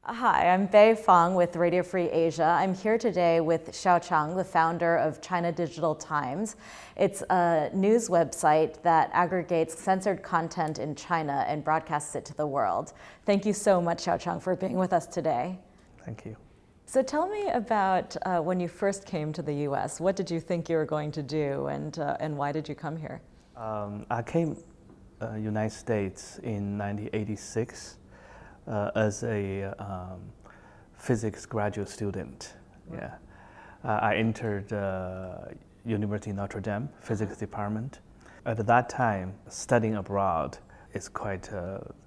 Hi, I'm Bei Fang with Radio Free Asia. I'm here today with Xiao, the founder of China Digital Times. It's a news website that aggregates censored content in China and broadcasts it to the world. Thank you so much, Xiao, for being with us today. Thank you. So tell me about when you first came to the U.S. What did you think you were going to do, and why did you come here? I came United States in 1986 as a physics graduate student. Yeah, I entered University of Notre Dame physics department. At that time, studying abroad is quite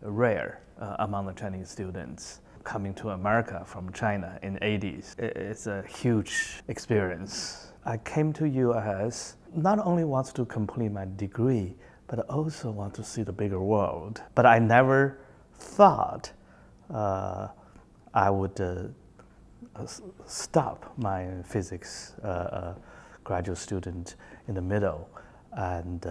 rare among the Chinese students. Coming to America from China in the 80s, it's a huge experience. I came to US not only wants to complete my degree, but I also want to see the bigger world. But I never thought I would stop my physics graduate student in the middle and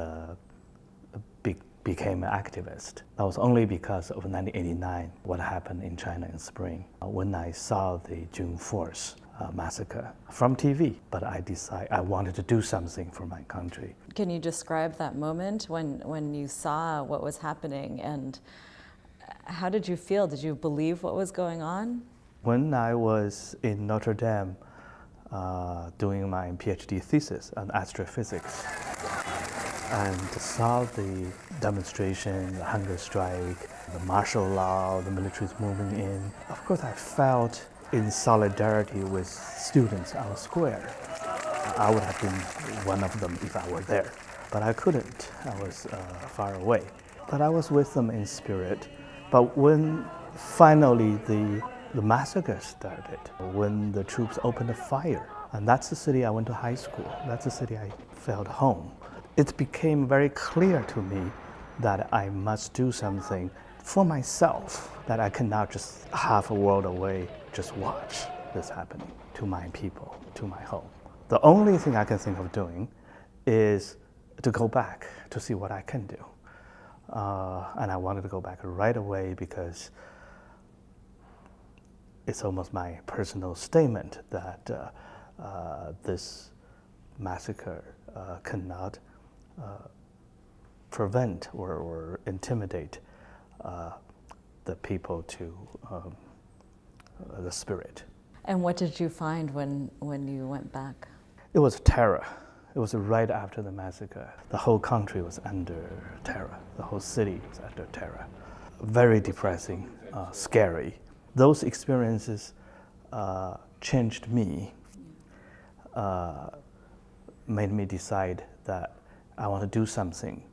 became an activist. That was only because of 1989, what happened in China in spring, when I saw the June 4th massacre from TV. But I decided I wanted to do something for my country. Can you describe that moment when you saw what was happening, and how did you feel? Did you believe what was going on? When I was in Notre Dame doing my PhD thesis on astrophysics, and saw the demonstration, the hunger strike, the martial law, the military moving in. Of course, I felt in solidarity with students on the square. I would have been one of them if I were there, but I couldn't. I was far away. But I was with them in spirit. But when finally the massacre started, when the troops opened a fire, and that's the city I went to high school, that's the city I felt home. It became very clear to me that I must do something for myself, that I cannot just half a world away just watch this happening to my people, to my home. The only thing I can think of doing is to go back to see what I can do. And I wanted to go back right away because it's almost my personal statement that this massacre cannot prevent or intimidate the people to the spirit. And what did you find when you went back? It was terror. It was right after the massacre. The whole country was under terror. The whole city was under terror. Very depressing, scary. Those experiences changed me, made me decide that I want to do something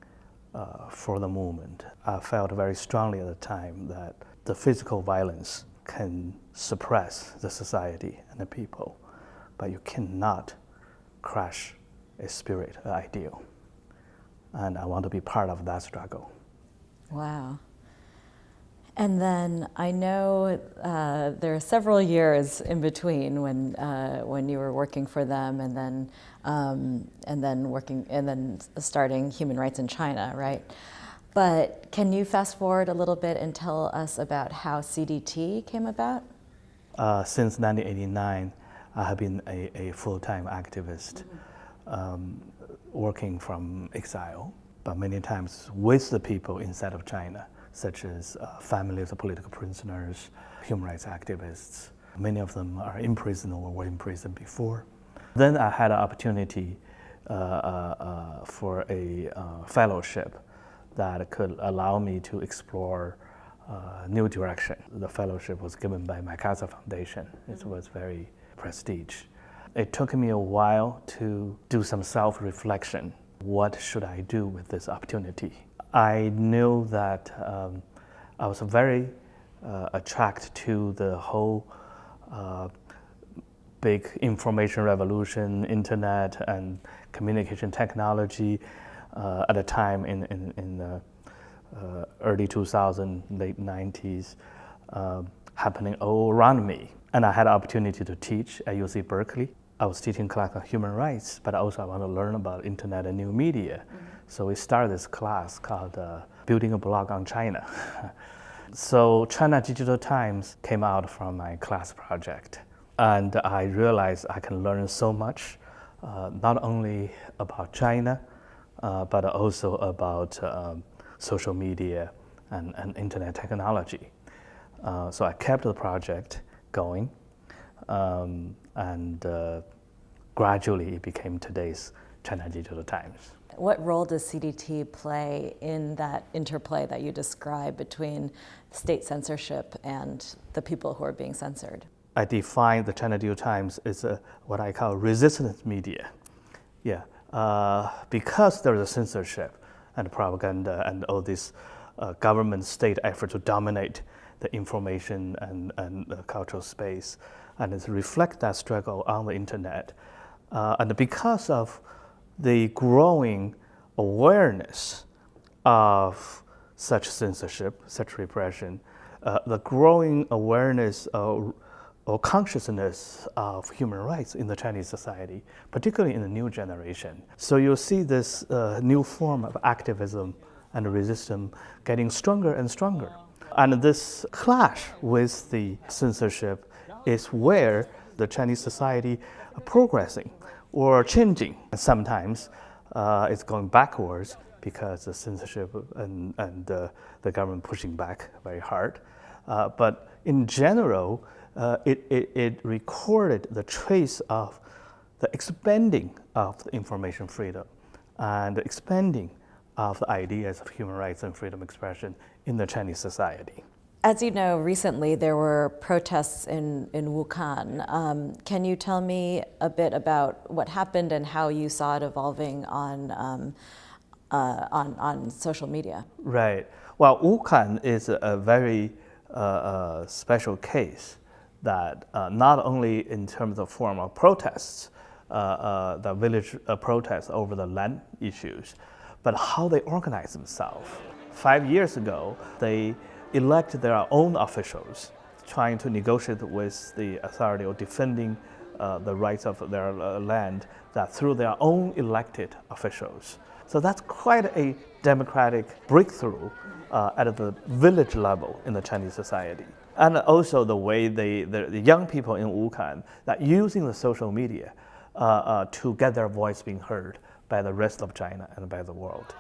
for the movement. I felt very strongly at the time that the physical violence can suppress the society and the people, but you cannot crush a spirit, an ideal. And I want to be part of that struggle. Wow. And then I know there are several years in between when you were working for them, and then starting Human Rights in China, right? But can you fast forward a little bit and tell us about how CDT came about? Since 1989, I have been a full-time activist, working from exile, but many times with the people inside of China, such as families of political prisoners, human rights activists. Many of them are in prison or were in prison before. Then I had an opportunity for a fellowship that could allow me to explore new direction. The fellowship was given by my Casa Foundation. It was very prestige. It took me a while to do some self-reflection. What should I do with this opportunity? I knew that I was very attracted to the whole big information revolution, internet and communication technology at a time in the early 2000s, late 90s, happening all around me. And I had an opportunity to teach at UC Berkeley. I was teaching class on human rights, but also I want to learn about internet and new media. So we started this class called Building a Blog on China. So China Digital Times came out from my class project. And I realized I can learn so much, not only about China, but also about social media and internet technology. So I kept the project going, and gradually it became today's China Digital Times. What role does CDT play in that interplay that you describe between state censorship and the people who are being censored? I define the China Digital Times as what I call resistance media. Yeah, because there is a censorship and propaganda and all this government state effort to dominate the information and the cultural space, and it reflects that struggle on the internet. And because of the growing awareness of such censorship, such repression, the growing awareness or consciousness of human rights in the Chinese society, particularly in the new generation. So you'll see this new form of activism and resistance getting stronger and stronger. And this clash with the censorship is where the Chinese society are progressing or changing. Sometimes it's going backwards because the censorship and the government pushing back very hard. But in general, it recorded the trace of the expanding of the information freedom and the expanding of the ideas of human rights and freedom of expression in the Chinese society. As you know, recently there were protests in Wuhan. Can you tell me a bit about what happened and how you saw it evolving on social media? Right. Well, Wuhan is a very special case that not only in terms of form of protests, the village protests over the land issues, but how they organize themselves. 5 years ago, they elected their own officials, trying to negotiate with the authority or defending the rights of their land that through their own elected officials. So that's quite a democratic breakthrough at the village level in the Chinese society. And also the way the young people in Wuhan that using the social media to get their voice being heard by the rest of China and by the world.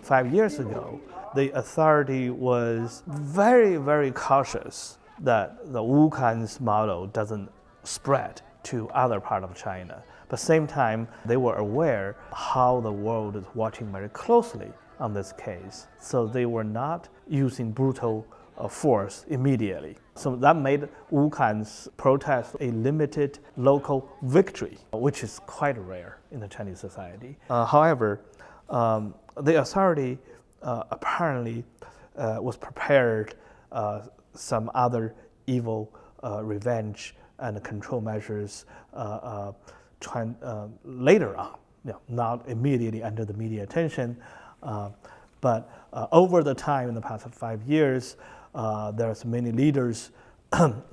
5 years ago, the authority was very, very cautious that the Wuhan's model doesn't spread to other part of China. But same time, they were aware how the world is watching very closely on this case. So they were not using brutal force immediately. So that made Wuhan's protest a limited local victory, which is quite rare in the Chinese society. However, the authority apparently was prepared some other evil revenge and control measures later on, not immediately under the media attention, but over the time in the past 5 years, there's many leaders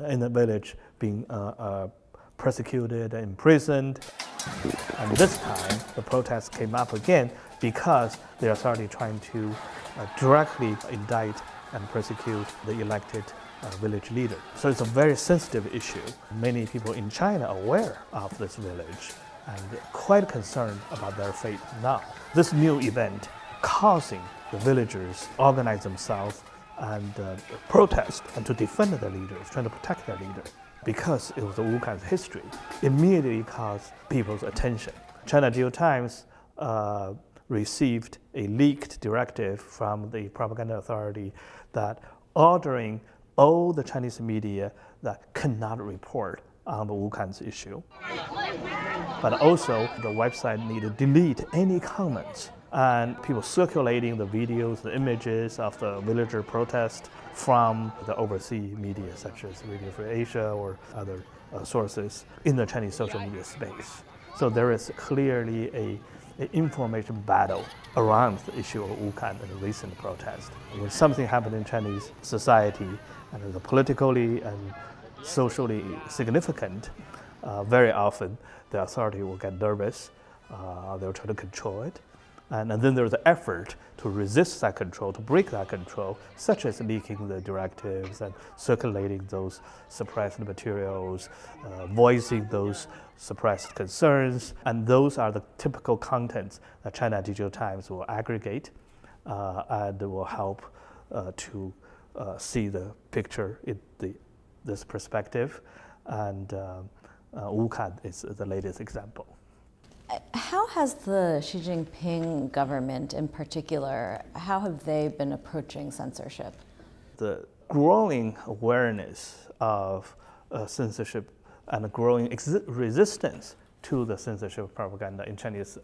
in the village being persecuted and imprisoned. And this time, the protests came up again because the authority trying to directly indict and persecute the elected village leader. So it's a very sensitive issue. Many people in China are aware of this village and quite concerned about their fate now. This new event causing the villagers organize themselves and protest and to defend their leaders, trying to protect their leader. Because it was Wuhan's history, immediately caused people's attention. China Digital Times received a leaked directive from the propaganda authority that ordering all the Chinese media that cannot report on the Wuhan's issue. But also, the website needed to delete any comments and people circulating the videos, the images of the villager protest from the overseas media, such as Radio Free Asia or other sources in the Chinese social media space. So there is clearly an information battle around the issue of Wuhan and the recent protest. When something happened in Chinese society and is politically and socially significant, very often the authority will get nervous, they'll try to control it, And then there's an effort to resist that control, to break that control, such as leaking the directives and circulating those suppressed materials, voicing those suppressed concerns. And those are the typical contents that China Digital Times will aggregate and will help to see the picture in this perspective. And Wukan is the latest example. How has the Xi Jinping government in particular, how have they been approaching censorship? The growing awareness of censorship and the growing resistance to the censorship propaganda in Chinese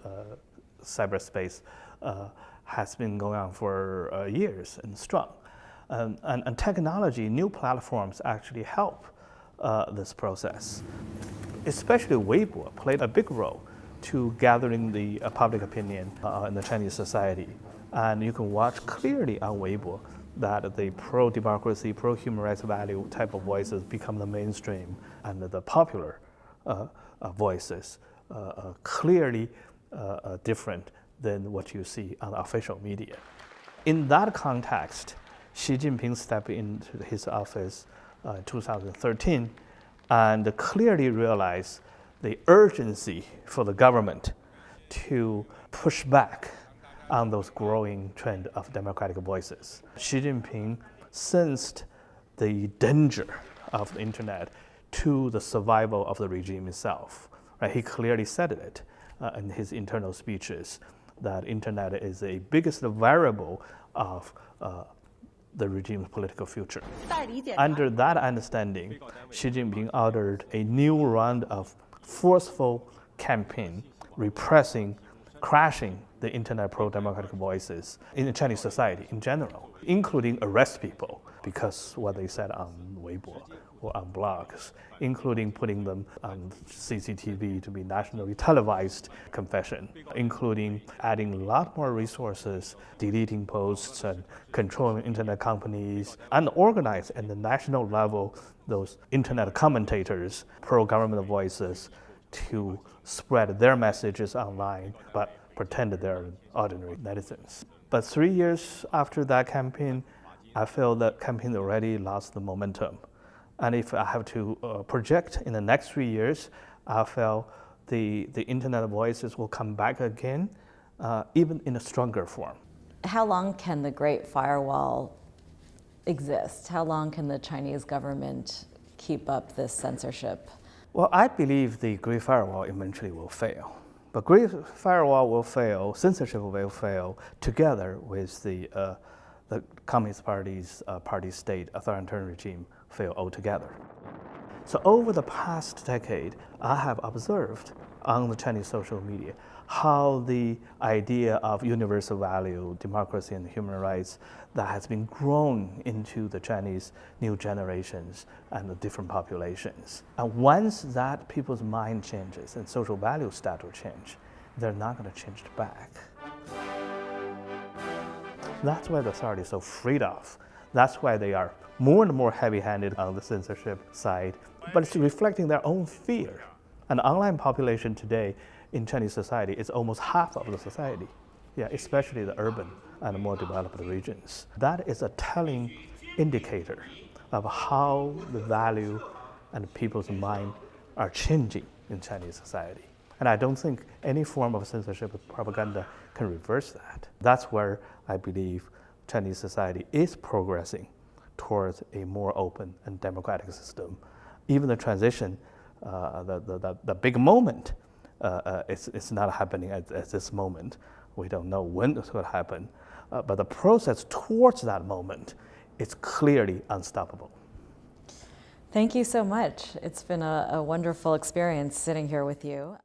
cyberspace has been going on for years and strong. And technology, new platforms actually help this process. Especially Weibo played a big role to gathering the public opinion in the Chinese society. And you can watch clearly on Weibo that the pro-democracy, pro-human rights value type of voices become the mainstream, and the popular voices clearly different than what you see on the official media. In that context, Xi Jinping stepped into his office in 2013 and clearly realized the urgency for the government to push back on those growing trend of democratic voices. Xi Jinping sensed the danger of the internet to the survival of the regime itself. Right? He clearly said it in his internal speeches that internet is the biggest variable of the regime's political future. Under that understanding, Xi Jinping ordered a new round of forceful campaign repressing, crashing the internet pro-democratic voices in the Chinese society in general, including arrest people because what they said on Weibo or on blogs, including putting them on CCTV to be nationally televised confession, including adding a lot more resources, deleting posts and controlling internet companies, and organize at the national level those internet commentators, pro-government voices, to spread their messages online, but pretend they're ordinary netizens. But 3 years after that campaign, I feel that campaign already lost the momentum. And if I have to project in the next 3 years, I feel the internet voices will come back again, even in a stronger form. How long can the Great Firewall exist? How long can the Chinese government keep up this censorship? Well, I believe the Great Firewall eventually will fail. But Great Firewall will fail, censorship will fail, together with the Communist Party's party-state authoritarian regime fail altogether. So over the past decade, I have observed on the Chinese social media how the idea of universal value, democracy and human rights that has been grown into the Chinese new generations and the different populations. And once that people's mind changes and social values start to change, they're not going to change back. That's why the authorities are so afraid of. That's why they are more and more heavy-handed on the censorship side, but it's reflecting their own fear. And the online population today in Chinese society is almost half of the society, especially the urban and more developed regions. That is a telling indicator of how the value and people's mind are changing in Chinese society. And I don't think any form of censorship propaganda can reverse that. That's where I believe Chinese society is progressing towards a more open and democratic system. Even the transition, the big moment, it's not happening at this moment. We don't know when it will happen, but the process towards that moment is clearly unstoppable. Thank you so much. It's been a wonderful experience sitting here with you.